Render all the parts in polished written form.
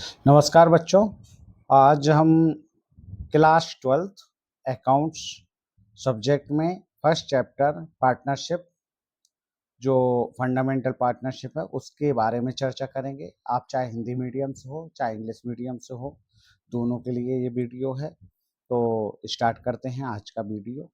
नमस्कार बच्चों। आज हम क्लास 12th अकाउंट्स सब्जेक्ट में फर्स्ट चैप्टर पार्टनरशिप, जो फंडामेंटल पार्टनरशिप है उसके बारे में चर्चा करेंगे। आप चाहे हिंदी मीडियम से हो चाहे इंग्लिश मीडियम से हो, दोनों के लिए ये वीडियो है। तो स्टार्ट करते हैं आज का वीडियो।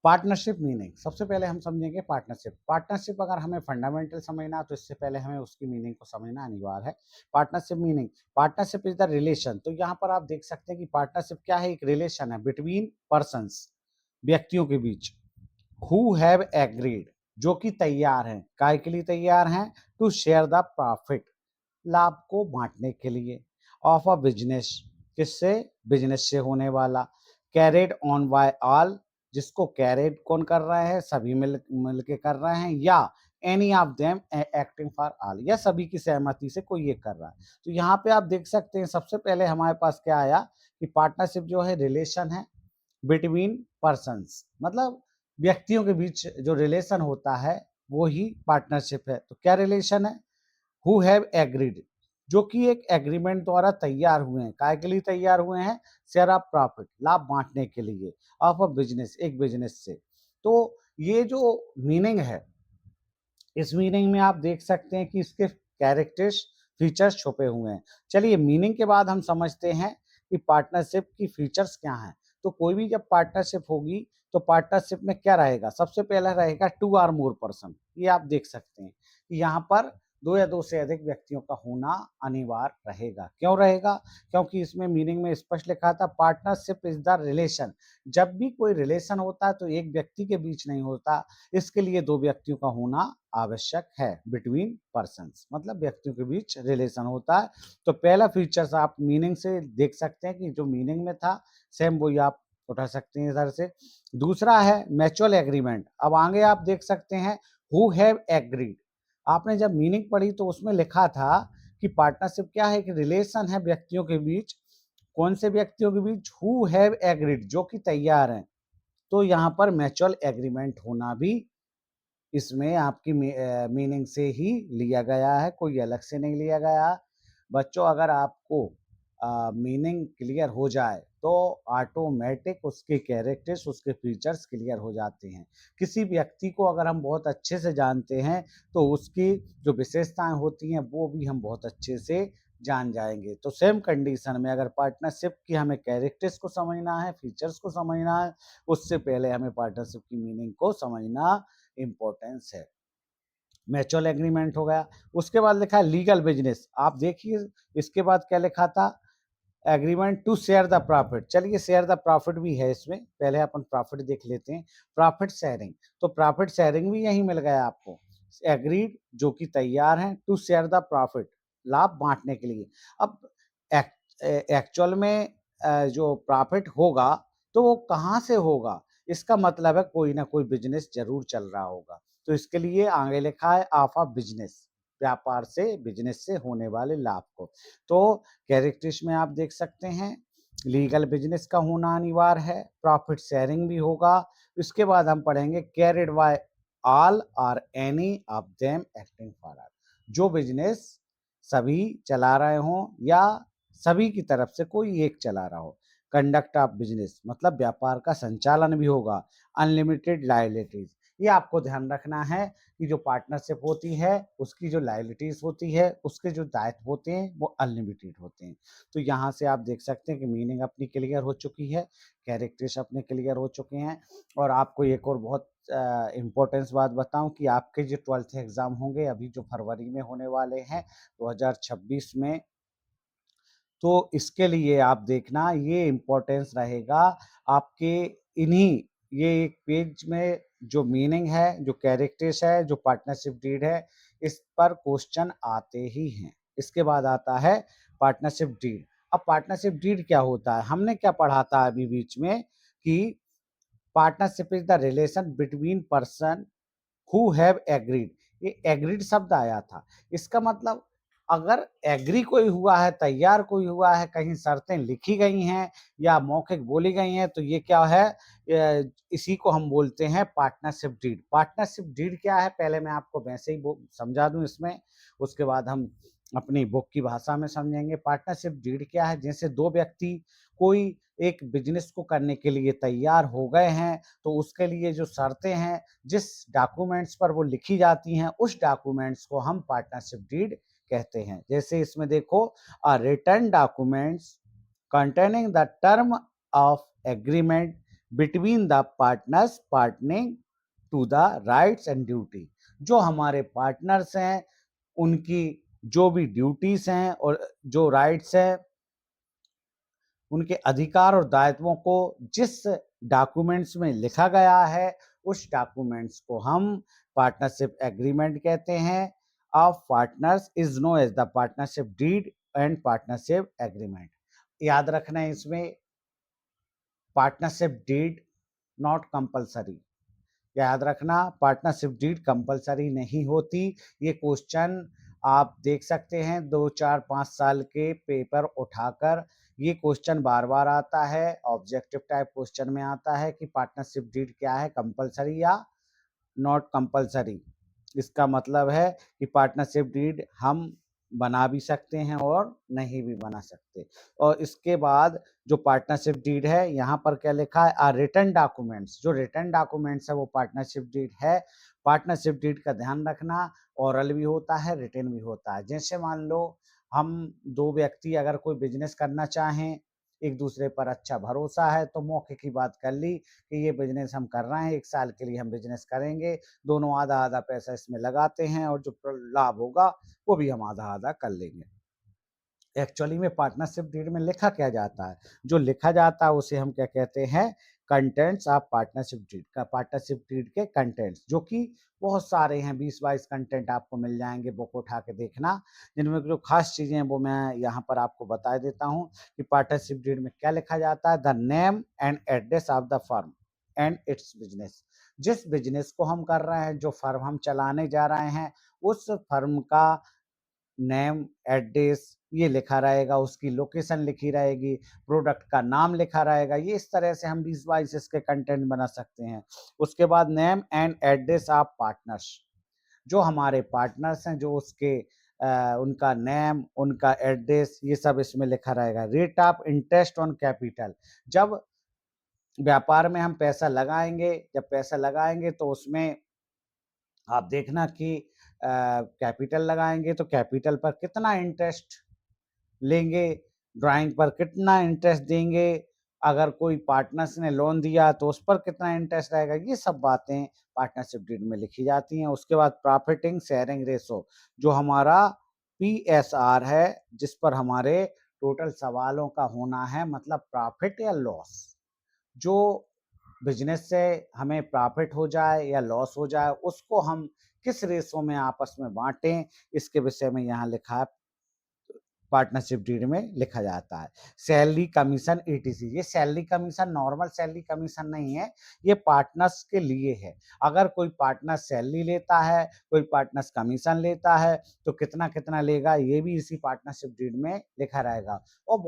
पार्टनरशिप मीनिंग सबसे पहले हम समझेंगे। पार्टनरशिप अगर हमें फंडामेंटल समझना है तो इससे पहले हमें उसकी मीनिंग को समझना अनिवार्य है। Partnership meaning, partnership is the relation. तो यहाँ पर आप देख सकते हैं कि पार्टनरशिप क्या है, एक रिलेशन है बिटवीन पर्सन्स, व्यक्तियों के बीच। हु हैव एग्रीड, जो कि तैयार हैं, काय के लिए तैयार हैं, टू शेयर द प्रॉफिट, लाभ को बांटने के लिए, ऑफ अ बिजनेस, किससे, बिजनेस से होने वाला, कैरिड ऑन बाय ऑल, जिसको कैरिड कौन कर रहे हैं, सभी मिल के कर रहे हैं, या any of them acting for all, या सभी की सहमति से कोई एक कर रहा है। तो यहाँ पे आप देख सकते हैं सबसे पहले हमारे पास क्या आया कि पार्टनरशिप जो है रिलेशन है बिटवीन पर्सन्स, मतलब व्यक्तियों के बीच जो रिलेशन होता है वो ही पार्टनरशिप है। तो क्या रिलेशन है, हु हैव एग्रीड, जो कि एक एग्रीमेंट द्वारा तैयार हुए हैं, काय के लिए तैयार हुए हैं, शेयर ऑफ प्रॉफिट, लाभ बांटने के लिए, ऑफ अ बिजनेस, एक बिजनेस से। तो ये जो मीनिंग है, इस मीनिंग में आप देख सकते हैं कि इसके कैरेक्टर्स, फीचर्स छुपे हुए हैं। चलिए मीनिंग के बाद हम समझते हैं कि पार्टनरशिप की फीचर्स क्या हैं। तो कोई भी जब पार्टनरशिप होगी तो पार्टनरशिप में क्या रहेगा, सबसे पहला रहेगा टू आर मोर पर्सन। ये आप देख सकते हैं कि यहाँ पर दो या दो से अधिक व्यक्तियों का होना अनिवार्य रहेगा। क्यों रहेगा, क्योंकि इसमें मीनिंग में स्पष्ट लिखा था पार्टनरशिप इज द रिलेशन। जब भी कोई रिलेशन होता है तो एक व्यक्ति के बीच नहीं होता, इसके लिए दो व्यक्तियों का होना आवश्यक है। बिटवीन पर्सन्स मतलब व्यक्तियों के बीच रिलेशन होता है। तो पहला फीचर्स आप मीनिंग से देख सकते हैं कि जो मीनिंग में था सेम वही आप उठा सकते हैं इधर से। दूसरा है म्यूचुअल एग्रीमेंट। अब आगे आप देख सकते हैं हु हैव एग्रीड। आपने जब मीनिंग पढ़ी तो उसमें लिखा था कि पार्टनरशिप क्या है, कि रिलेशन है व्यक्तियों के बीच। कौन से व्यक्तियों के बीच, हु हैव एग्रीड, जो कि तैयार हैं। तो यहाँ पर म्यूचुअल एग्रीमेंट होना भी इसमें आपकी मीनिंग से ही लिया गया है, कोई अलग से नहीं लिया गया। बच्चों अगर आपको मीनिंग क्लियर हो जाए तो ऑटोमेटिक उसके कैरेक्टर्स, उसके फीचर्स क्लियर हो जाते हैं। किसी व्यक्ति को अगर हम बहुत अच्छे से जानते हैं तो उसकी जो विशेषताएं होती हैं वो भी हम बहुत अच्छे से जान जाएंगे। तो सेम कंडीशन में अगर पार्टनरशिप की हमें कैरेक्टर्स को समझना है, फीचर्स को समझना है, उससे पहले हमें पार्टनरशिप की मीनिंग को समझना इम्पोर्टेंस है। म्यूचुअल एग्रीमेंट हो गया। उसके बाद लिखा है लीगल बिजनेस। आप देखिए इसके बाद क्या लिखा था, agreement to share the profit. चलिए शेयर द प्रॉफिट भी है इसमें, पहले अपन प्रॉफिट देख लेते हैं। प्रॉफिट शेयरिंग, तो प्रॉफिट शेयरिंग भी यही मिल गया आपको। एग्रीड, जो कि तैयार हैं, टू शेयर द प्रॉफिट, लाभ बांटने के लिए। अब एक्चुअल में जो प्रॉफिट होगा तो वो कहाँ से होगा, इसका मतलब है कोई ना कोई बिजनेस जरूर चल रहा होगा। तो इसके लिए आगे लिखा है ऑफ ऑफ बिजनेस, व्यापार से, बिजनेस से होने वाले लाभ को। तो कैरेक्टर्स में आप देख सकते हैं लीगल बिजनेस का होना अनिवार्य है, प्रॉफिट शेयरिंग भी होगा। इसके बाद हम पढ़ेंगे कैरिड बाय ऑल और any of them acting for all, जो बिजनेस सभी चला रहे हों या सभी की तरफ से कोई एक चला रहा हो। कंडक्ट ऑफ बिजनेस मतलब व्यापार का संचालन भी होगा। अनलिमिटेड लायबिलिटीज, ये आपको ध्यान रखना है कि जो पार्टनरशिप होती है उसकी जो लायबिलिटीज होती है, उसके जो दायित्व होते हैं वो अनलिमिटेड होते हैं। तो यहाँ से आप देख सकते हैं कि मीनिंग अपनी क्लियर हो चुकी है, कैरेक्टर्स अपने क्लियर हो चुके हैं। और आपको एक और बहुत इम्पोर्टेंस बात बताऊं कि आपके जो 12th एग्जाम होंगे अभी जो फरवरी में होने वाले हैं 2026 में, तो इसके लिए आप देखना ये इम्पोर्टेंस रहेगा आपके इन्हीं, ये एक पेज में जो मीनिंग है, जो कैरेक्टर्स है, जो पार्टनरशिप डीड है, इस पर क्वेश्चन आते ही हैं। इसके बाद आता है पार्टनरशिप डीड। अब पार्टनरशिप डीड क्या होता है, हमने क्या पढ़ा था अभी बीच में कि partnership is the relation between person who have agreed. ये एग्रीड शब्द आया था, इसका मतलब अगर एग्री कोई हुआ है, तैयार कोई हुआ है, कहीं शर्तें लिखी गई हैं या मौखिक बोली गई हैं, तो ये क्या है, इसी को हम बोलते हैं पार्टनरशिप डीड। पार्टनरशिप डीड क्या है, पहले मैं आपको वैसे ही समझा दूं इसमें, उसके बाद हम अपनी बुक की भाषा में समझेंगे। पार्टनरशिप डीड क्या है, जैसे दो व्यक्ति कोई एक बिजनेस को करने के लिए तैयार हो गए हैं, तो उसके लिए जो शर्तें हैं, जिस डॉक्यूमेंट्स पर वो लिखी जाती हैं, उस डॉक्यूमेंट्स को हम पार्टनरशिप डीड कहते हैं। जैसे इसमें देखो, a written documents containing the term of agreement between the partners pertaining to the rights and duty. जो हमारे पार्टनर्स हैं, उनकी जो भी ड्यूटीज हैं और जो राइट्स हैं, उनके अधिकार और दायित्वों को जिस डॉक्यूमेंट्स में लिखा गया है, उस डॉक्यूमेंट्स को हम पार्टनरशिप एग्रीमेंट कहते हैं। Of partners is known as the partnership deed and partnership agreement. याद रखना है इसमें, पार्टनरशिप डीड नॉट कंपलसरी। याद रखना, पार्टनरशिप डीड कंपलसरी नहीं होती। ये क्वेश्चन आप देख सकते हैं 2 4 5 साल के पेपर उठाकर, ये क्वेश्चन बार बार आता है, ऑब्जेक्टिव टाइप क्वेश्चन में आता है कि पार्टनरशिप डीड क्या है, कंपलसरी या नॉट कंपलसरी। इसका मतलब है कि पार्टनरशिप डीड हम बना भी सकते हैं और नहीं भी बना सकते। और इसके बाद जो पार्टनरशिप डीड है, यहाँ पर क्या लिखा है, आ रिटन डॉक्यूमेंट्स। जो रिटन डॉक्यूमेंट्स है वो पार्टनरशिप डीड है। पार्टनरशिप डीड का ध्यान रखना, ओरल भी होता है, रिटन भी होता है। जैसे मान लो हम दो व्यक्ति अगर कोई बिजनेस करना चाहें, एक दूसरे पर अच्छा भरोसा है, तो मौके की बात कर ली कि ये बिजनेस हम कर रहे हैं, 1 साल के लिए हम बिजनेस करेंगे, दोनों आधा आधा पैसा इसमें लगाते हैं और जो लाभ होगा वो भी हम आधा आधा कर लेंगे। एक्चुअली में पार्टनरशिप डीड में लिखा क्या जाता है, जो लिखा जाता है उसे हम क्या कहते हैं, कंटेंट्स ऑफ पार्टनरशिप डीड का। पार्टनरशिप डीड के कंटेंट्स जो कि बहुत सारे हैं, 20 22 कंटेंट आपको मिल जाएंगे, बुक उठा के देखना। जिनमें जो खास चीजें हैं वो मैं यहाँ पर आपको बता देता हूँ कि पार्टनरशिप डीड में क्या लिखा जाता है। The name and address of the firm and it's business. जिस बिजनेस को हम कर रहे हैं, जो फर्म हम चलाने जा रहे हैं, उस फर्म का नेम, एड्रेस ये लिखा रहेगा, उसकी लोकेशन लिखी रहेगी, प्रोडक्ट का नाम लिखा रहेगा। ये इस तरह से हम 20 22 इसके कंटेंट बना सकते हैं। उसके बाद name and address of partners. जो हमारे पार्टनर्स हैं, जो उसके उनका नेम, उनका एड्रेस, ये सब इसमें लिखा रहेगा। Rate of interest on capital. जब व्यापार में हम पैसा लगाएंगे, जब पैसा लगाएंगे तो उसमें आप देखना कि कैपिटल लगाएंगे तो कैपिटल पर कितना इंटरेस्ट लेंगे, ड्राइंग पर कितना इंटरेस्ट देंगे, अगर कोई पार्टनर्स ने लोन दिया तो उस पर कितना इंटरेस्ट रहेगा। ये सब बातें पार्टनरशिप डीड में लिखी जाती हैं। उसके बाद प्रॉफिटिंग शेयरिंग रेशो, जो हमारा PSR है, जिस पर हमारे टोटल सवालों का होना है, मतलब प्रॉफिट या लॉस। जो बिजनेस से हमें प्रॉफिट हो जाए या लॉस हो जाए, उसको हम किस रेशो में आपस में बांटें, इसके विषय में यहाँ लिखा है, पार्टनरशिप डीड में लिखा जाता है। Salary commission ETC। ये salary commission normal salary commission नहीं है, ये पार्टनर्स के लिए है। अगर कोई पार्टनर सैलरी लेता है, कोई पार्टनर्स कमीशन लेता है, तो कितना कितना लेगा ये भी इसी पार्टनरशिप डीड में लिखा रहेगा। और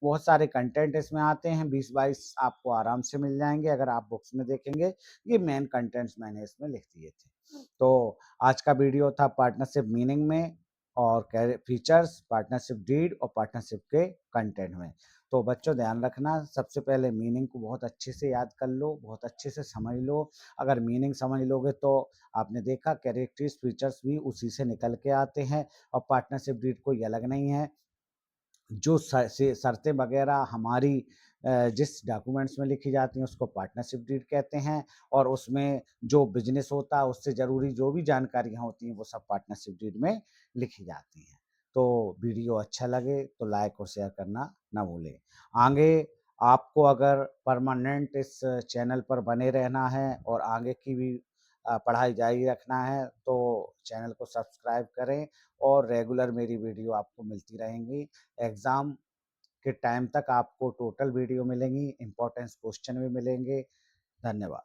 बहुत सारे कंटेंट इसमें आते हैं, 20 22 आपको आराम से मिल जाएंगे अगर आप बुक्स में देखेंगे। ये मेन कंटेंट्स मैंने इसमें लिख दिए थे। तो आज का वीडियो था पार्टनरशिप मीनिंग में और फीचर्स, पार्टनरशिप डीड और पार्टनरशिप के कंटेंट में। तो बच्चों ध्यान रखना, सबसे पहले मीनिंग को बहुत अच्छे से याद कर लो, बहुत अच्छे से समझ लो। अगर मीनिंग समझ लोगे तो आपने देखा कैरेक्टर्स फीचर्स भी उसी से निकल के आते हैं। और पार्टनरशिप डीड कोई अलग नहीं है। जो शर्तें वगैरह हमारी जिस डॉक्यूमेंट्स में लिखी जाती हैं उसको पार्टनरशिप डीड कहते हैं। और उसमें जो बिजनेस होता है उससे ज़रूरी जो भी जानकारियाँ होती हैं वो सब पार्टनरशिप डीड में लिखी जाती हैं। तो वीडियो अच्छा लगे तो लाइक और शेयर करना ना भूलें। आगे आपको अगर परमानेंट इस चैनल पर बने रहना है और आगे की भी पढ़ाई जारी रखना है, तो चैनल को सब्सक्राइब करें और रेगुलर मेरी वीडियो आपको मिलती रहेंगी। एग्ज़ाम के टाइम तक आपको टोटल वीडियो मिलेंगी, इम्पोर्टेंस क्वेश्चन भी मिलेंगे। धन्यवाद।